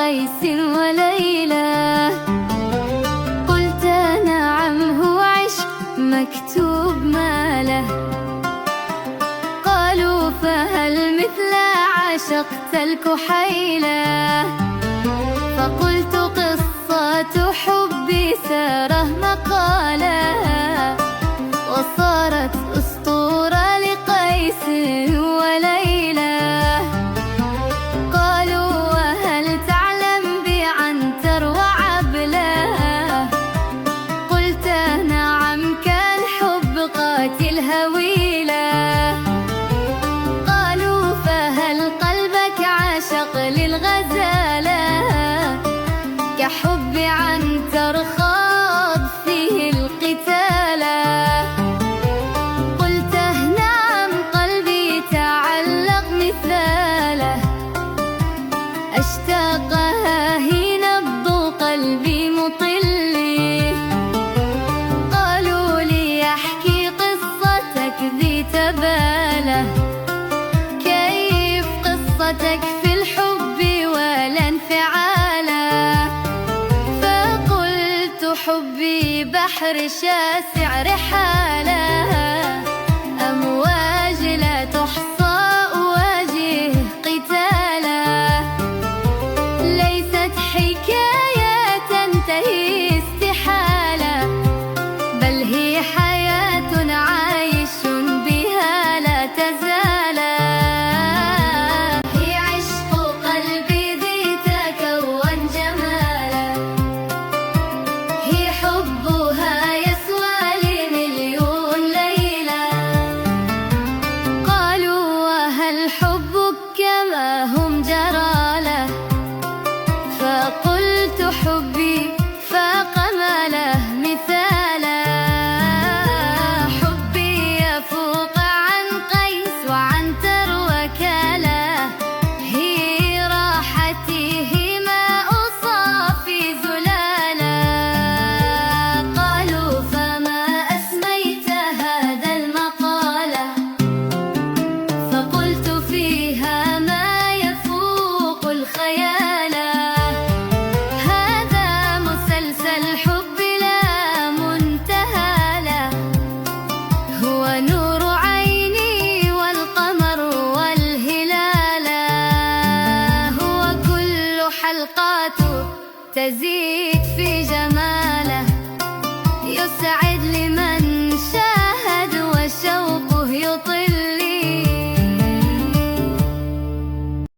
قيس وليلى. قلت نعم هو عشق مكتوب ما له. قالوا فهل مثل عشقت الكحيلة؟ فقلت قصة حبي ساره مقالة، وصارت أسطورة لقيس وليلى. قالوا وهل تعلم بعنتر وعبلة؟ قلت نعم كان حب قاتل هويلة. قالوا فهل قلبك عاشق للغزالة؟ كحب عنتر خاض فيه القتالة. قلت نعم قلبي تعلق مثاله، أشتاقها هي نبض قلبي مطلي. قالوا لي أحكي قصتك ذي تبالة، كيف قصتك في الحب ولا انفعالة؟ فقلت حبي بحر شاسع رحالة، أمواج لا تحصى أواجه قتالا. ليست حكاية تنتهي استحالة، بل هي حياة عايش بها لا تزال. هي عشق قلبي ذي تكون جمالا، هي حبها يسوى لي مليون ليلة. قالوا وهل حبك كما هم جراله؟ فقلت حبي فاق ما له مثالا. حبي يفوق عن قيس وعنتر وكاله، هي راحتي هي ماء صافي زلالا. قالوا فما أسميت هذا المقالة؟ فقلت فيها ما يفوق الخيال. هذا مسلسل حب لا منتهى له، هو نور عيني والقمر والهلال. هو كل حلقاته تزيد في